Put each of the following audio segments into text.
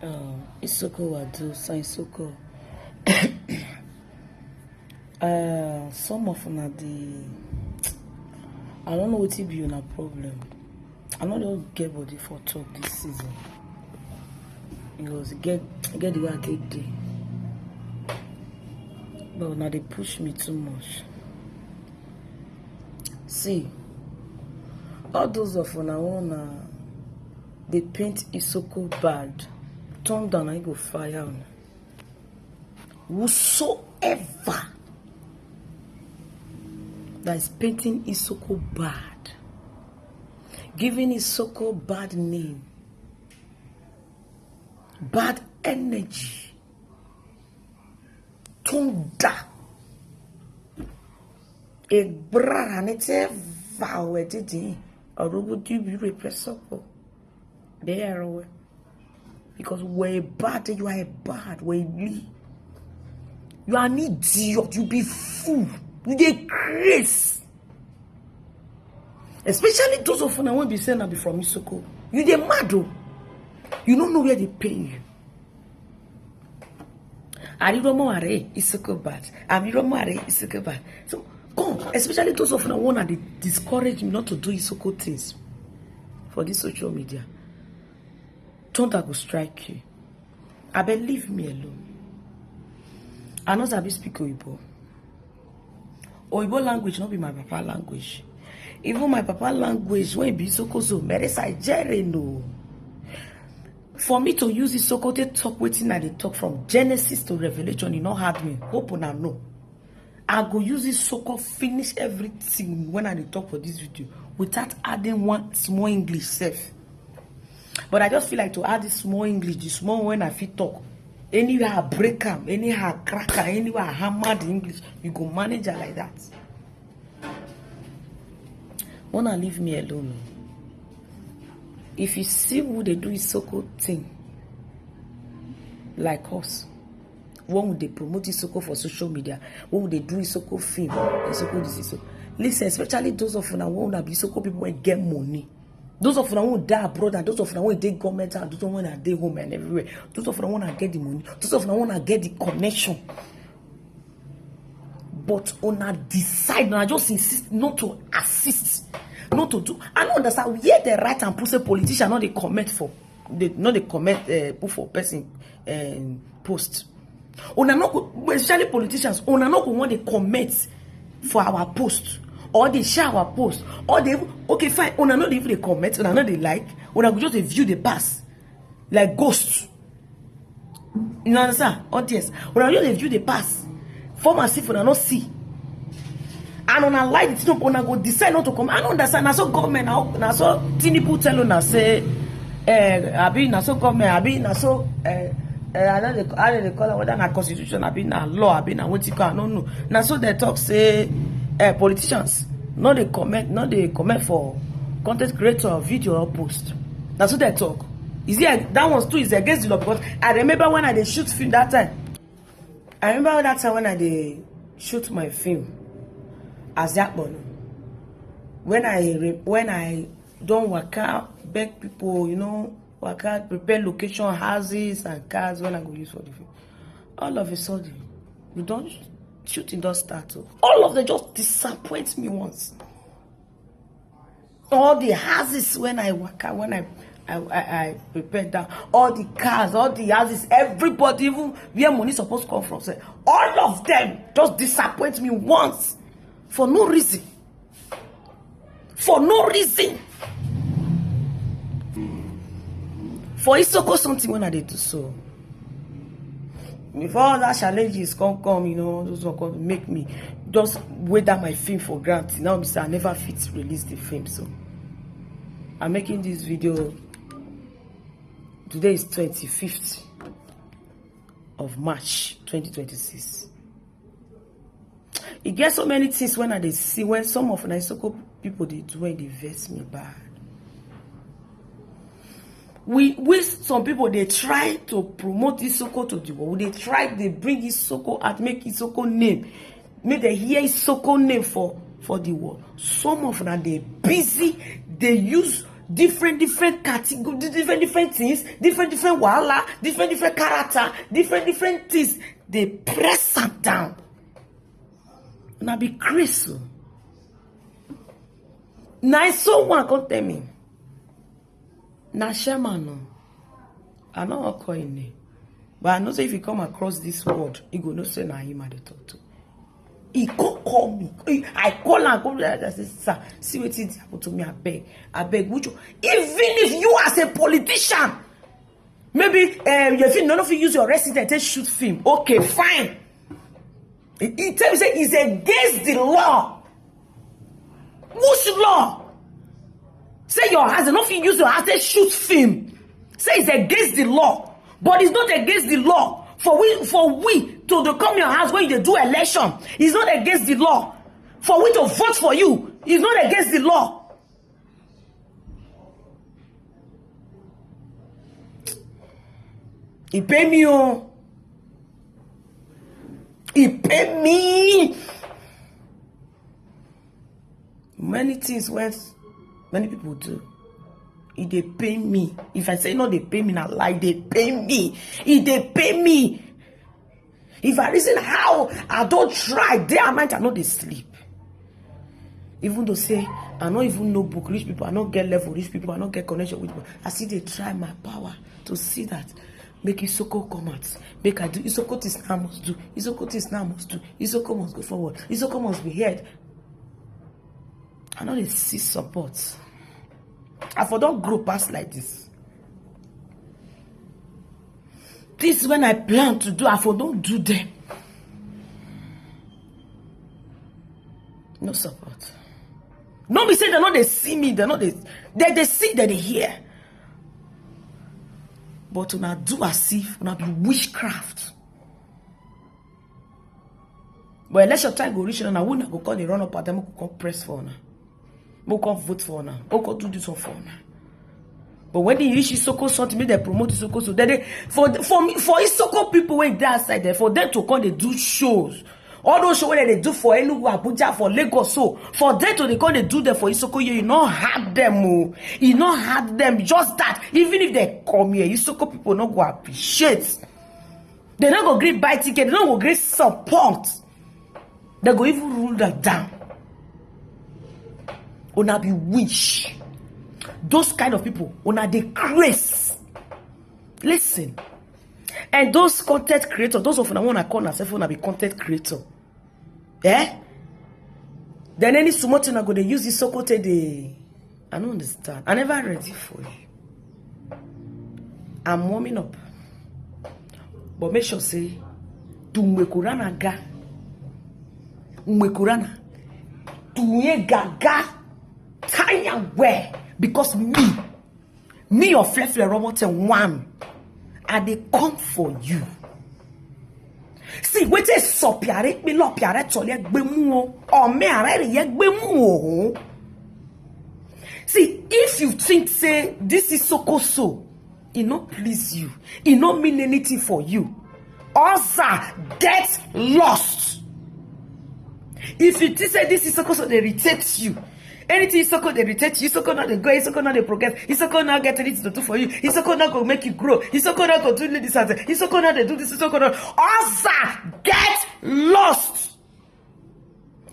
Isoko Wadu, Isoko. Some of them I don't know what it be on a problem. I don't know get body for talk this season. Because get the way I take day. But now they push me too much. See, all those of una they paint Isoko bad. Turn down, I go fire on. Whosoever that is painting Isoko bad, giving Isoko bad name, bad energy, tunda, a brother, and it's a vow, a didi, or would you be repressible? They are away. Because we're bad, you are a bad, you are an idiot, you be fool, you get grace. Especially those of you who won't be saying that be from Isoko. You get mad, oh. You don't know where they pay you. Ariromoare Isoko bad. Amiromoare Isoko bad. So come, especially those of you who want to discourage me not to do Isoko things for this social media. Thunder go strike you. I beg, leave me alone. I know that I speak Oyibo. Oyibo language not be my papa language. Even my papa language when it be Isoko so meresa jere no. For me to use Isoko to talk waiting and they talk from Genesis to Revelation, you know hard me. Hope una know. I go use Isoko finish everything when I talk for this video without adding one small English self. But I just feel like to add this small English, the small when I feel talk. Anywhere I break them, anywhere I crack her, anywhere I hammer the English, you go manage her like that. Wanna leave me alone. If you see who they do Isoko thing, like us, when would they promote Isoko for social media? When would they do Isoko film? Isoko this Isoko. Listen, especially those of you who want to be Isoko people who get money. Those of them who die abroad and those of them who take government and those of them who stay home and everywhere. Those of them who want to get the money. Those of them who want to get the connection. But on decide, and I just insist not to assist, not to do. I don't understand where the right and push a politician not they comment for, not they comment put for person post. On not especially politicians. On not want to comment for our post. Or they share our post, or they okay fine. Una not even they comment, una not they like, una go just they view the pass like ghosts. You know understand? Audience, una just they view the pass. Form as if una not see. And una like it, una go decide not to come. I don't understand. Na so government, na so Tinubu tell una say, abi na so government, abi na so I don't they call it whether na constitution, abi na law, abi na what you can no no. Na so they talk say. Politicians, not they comment for content creator or video or post. That's what they talk. Is it that one too is against the law? Because I remember when I did shoot film that time. I remember that time when I did shoot my film as that one. When I don't work out, beg people, you know, work out, prepare location, houses and cars when I go use for the film. All of a sudden, we don't. Shooting does start. All of them just disappoint me once. All the houses when I work out, when I prepare that, all the cars, all the houses, everybody, even where money supposed to come from, say, all of them just disappoint me once for no reason. For no reason. For Isoko something when I did do so. Before all that challenges come, you know, those will come make me just weather my film for granted. Now I never fit release the film. So I'm making this video. Today is 25th of March 2026. It gets so many things when I see when some of the Isoko people they do when they vex me bad. We some people they try to promote Isoko to the world. They bring Isoko and make Isoko name. Make they hear Isoko name for the world. Some of them they busy, they use different category, different things, different wahala, different character, different things. They press am down. Now be crazy. Now someone come tell me. Now Sherman, no. I know what calling name. But I know say if you come across this word, you go no say na him I dey talk to. He call me. I call and I say, sir, see what it happened to me. I beg. Which even if you as a politician, maybe you feel none of you use your resident and shoot film. Okay, fine. He tells you it's against the law. Which law? Say your husband, not if you use your husband shoot film. Say it's against the law, but it's not against the law. For we to come your house when you do election, it's not against the law. For we to vote for you, it's not against the law. He pay me, oh. He pay me. Many things when many people do. If they pay me, if I say no, they pay me, not lie, they pay me. If they pay me, if I reason how I don't try, day and night I know they sleep. Even though say I don't even know book rich people, I don't get level rich people, I don't get connection with people. I see they try my power to see that. Make Isoko come out. Make I do Isoko this now must do. Isoko this now must do. Isoko must go forward. Isoko must be heard. I know they see support. I for don't grow past like this. This when I plan to do, I for don't do them. No support. No be say they know they see me, they know they see that they hear. But when I do as if when I be witchcraft. But unless your time go reach and I wouldn't go call the run up at them, go press for now. Go come vote for now. Go do this one for now. But when they reach Isoko something, they promote Isoko. So they for Isoko people when they outside there, for them to come they do shows. All those shows they do for Enugu, Abuja, for Lagos, so for them to they come they do them for Isoko, you not have them, oh. You not have them. Just that, even if they come here, Isoko people not go appreciate. They not go great buy ticket. They not go great support. They go even rule that down. Una be wish. Those kind of people, una they grace. Listen. And those content creators, those of them want to call themselves want to be content creator. Eh? Then any small thing I go to use this so called the. I don't understand. I never ready for you. I'm warming up. But make sure say to mwekurana ga. Mwekurana. To ye gaga. Kaya where? Because me your flefle robot one. And they come for you. See, what is so piare me lo piare tole gbemu o me are ye gbemu o. See, if you think say this is so, it not please you. It not mean anything for you. Also, get lost. If you think say this is so, they reject you. Anything Isoko they retake you, Isoko not they go, Isoko not they progress, Isoko not get anything to do for you, Isoko not go make you grow, Isoko not go do this and that, Isoko not they do this, Isoko not. Also, get lost.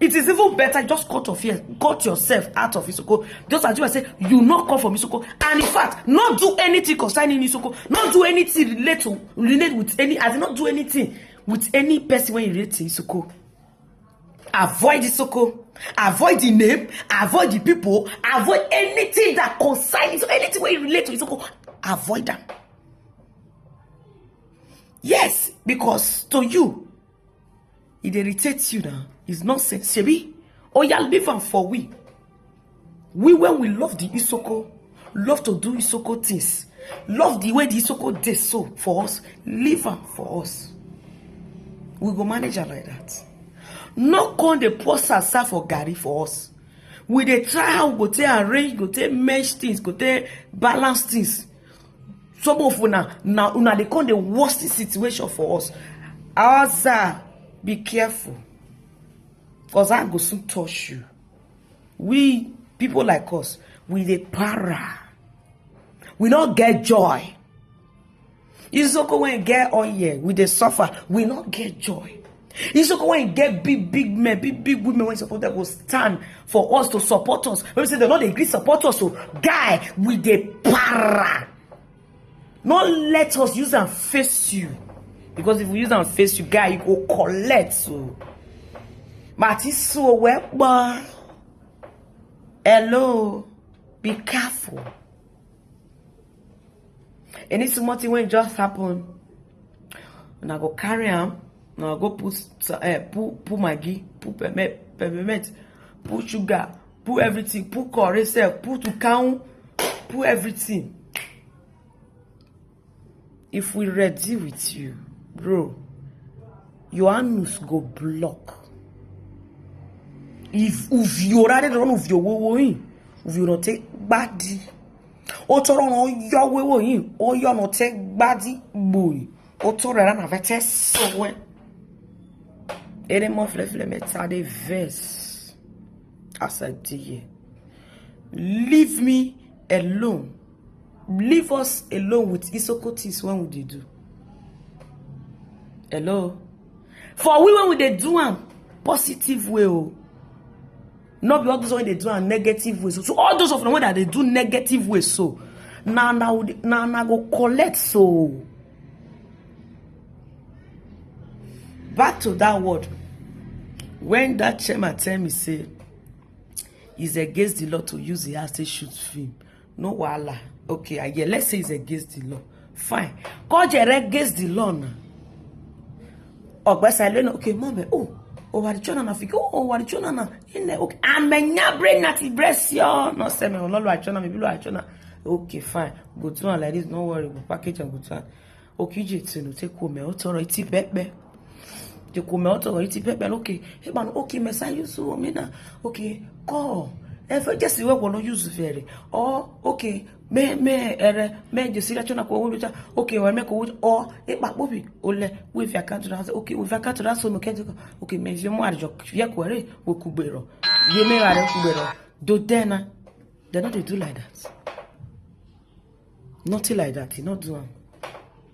It is even better just cut yourself out of Isoko. Just as you say, you not come from Isoko, and in fact, not do anything concerning Isoko, not do anything relate with any, as not do anything with any person when you relate to Isoko. Avoid Isoko. Avoid the name, avoid the people, avoid anything that concerns it, anything where you relate to Isoko. Avoid them. Yes, because to you, it irritates you now. It's nonsense. Shebi, oh yeah, leave them for we. We when we love the Isoko, love to do Isoko things, love the way the Isoko did so for us, leave them for us. We go manage her like that. Not con the post herself for Gary for us. We they try how go take arrange, go take mesh things, go take balance things. Some of una they con the worst situation for us. Ours be careful. Because I go soon touch you. We people like us, we the para. we not get joy. Isoko when get oil, we dey suffer, we not get joy. Isoko when get big men, big women when support that will stand for us to support us. When we say they not agree support us, so guy, we dey para. Not let us use and face you. Because if we use and face you, guy, you go collect so. But it's so well, hello, be careful. Any small thing when just happen, and I go carry him, and I go put Maggi, put peppermint, put sugar, put everything, put curry, put to count, put everything. If we ready with you, bro, your anus go block. If you already don't know if you're going, if you don't take body, or to run your way, or you not take body boy, or to run a vetes so when any more flemeted verse as I did. Leave me alone. Leave us alone with Isoko things when we do. Hello? For we when we they do a positive way, not be all those when they do a negative way. So all those of them that they do negative way, so now go collect so. Back to that word. When that chairman tell me say it's against the law to use the house to shoot film. No wala. Okay, yeah, let's say it's against the law. Fine. Cause you're against the law now. Okay, mom, what the children Africa? What the children in there? Okay, I'm a brain not breast yo. No, say me, no, I children, maybe I children. Okay, fine. Go to one like this. No worry, go package and go to one. Okay, just no take home. Authority, pepe. You come out or it's pepe. Okay, hey man, okay, message you so me na. Okay, call. If just the work will not use very. Or okay, me just see that you na ko with okay, or make or it back bobby ole with your account to okay, with your account to that so okay, me you more joke via query wo kubero. You me are kubero. Do then they not they do like that. Nothing like that, you not do am.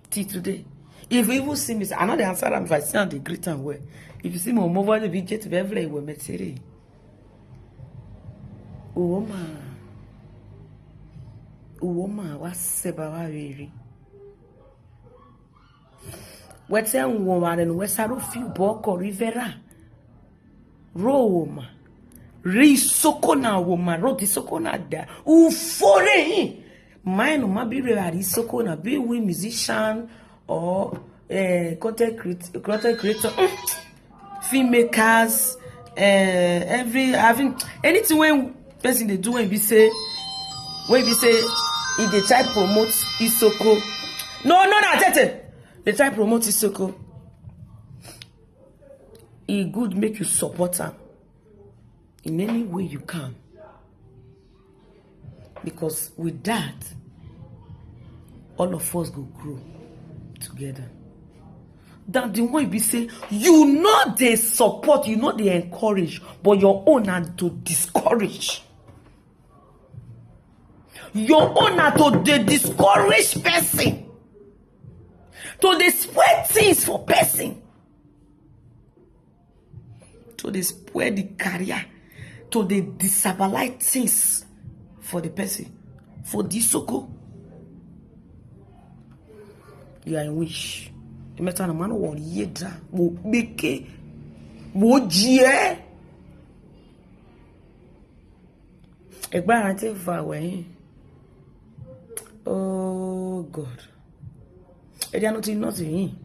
Till today. If you even see me, I know the answer am if I see the great and well. If you see me move over the budget to every way me say. Uoma, waseba wawiri. Wete uoma and wesaro fi boko rivera. Roma. Risoko na woma, roti soko na da. Ufore. Mine mabi re risoko na be we musician or content creator, filmmakers, every having anything when person they do when we say if they try promote Isoko. No, they try promote Isoko. It good make you support her in any way you can. Because with that, all of us go grow together. That the one be say, you know they support, you know they encourage, but your own are to discourage. Your own are to the discourage person. To the spread things for person. To the spread the career. To the disability things for the person. For this Isoko. You are in wish. The matter no man won yedra. Wo beke. Wo jie. Egba ante fa we. Oh God. E dia nothing.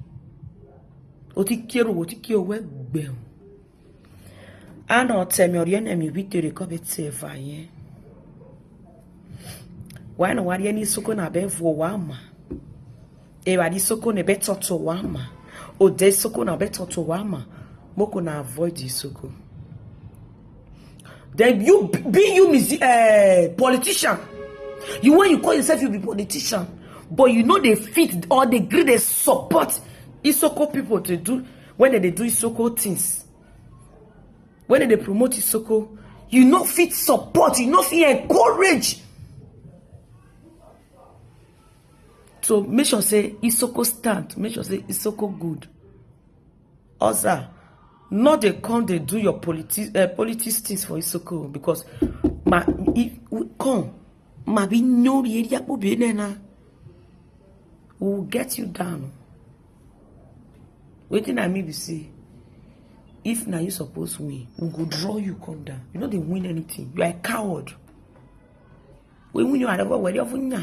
O ti kero we gbe. Ana temi ori enemi victory ko be te fa yen. Why no wari any Isoko na be vo wa ma. E wari Isoko ne be toto wa ma. O de Isoko na be toto wa ma. Moko na avoid Isoko. Then you politician. You when you call yourself you be politician, but you know they fit or they agree they support Isoko people to do when they do Isoko things. When they promote Isoko, you know fit support, you know fit encourage. So make sure say Isoko stand. Make sure say Isoko good. Also, not they come they do your politics things for Isoko because if come be no area will get you down. Waiting at me be say if now you supposed win, we go draw you come down. You know they win anything. You are a coward. We win you are where you're from.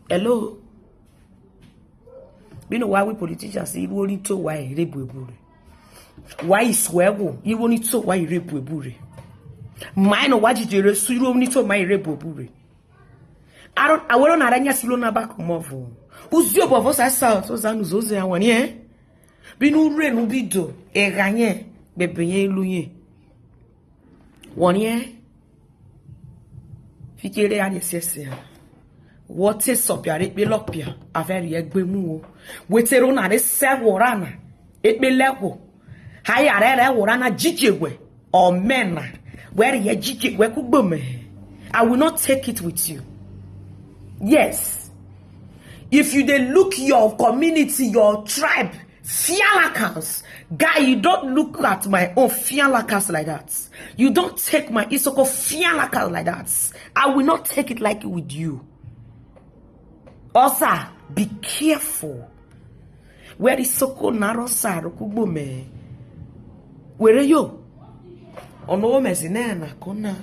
Hello. You know why we politicians say you only to why rape bure. Why is swear go? You only to why rape bure. Mine or what did you so you only to my rape bure. I will not aranya silona back movo. Who's your boss I saw so zanuzoze and one year? Binu re no bido e ganye bebenye luye. 1 year. Fikere ani sese. What is up ya it be lopia averi egbemu o. Wetero na de se worana. It be level. Hai are worana jijegwe or mena. Where ye jijegwe kugbome. I will not take it with you. Yes. If you dey look your community, your tribe, fialakas, guy, you don't look at my own fialakas like that. You don't take my Isoko fialakas like that. I will not take it like it with you. Also, be careful. Where Isoko narosa rokubome. Where you? Ono mezinena kona.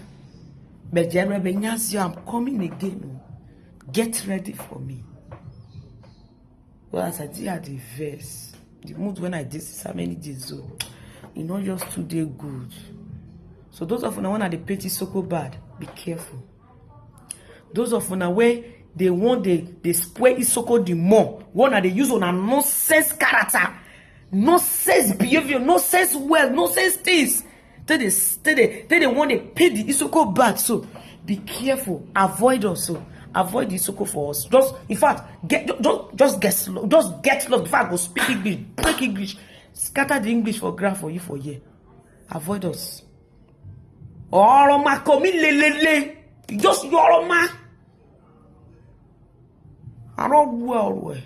Bejere benyazio, I'm coming again. Get ready for me. Well, as I did at the verse, the mood when I did this, how many days so, you know, just 2 days good. So those of you now want the petty Isoko bad, be careful. Those of you now where they want they square Isoko the more, one that they use on a nonsense character, nonsense behavior, nonsense wealth, nonsense things. They want to pay the Isoko bad. So be careful, avoid also. Avoid the Isoko for us. Just, in fact, just get slow. Just get slow. In fact, go speak English, break English, scatter the English for graph for you for year. Avoid us. Oroma komi lelele. Just yoroma. I don't well.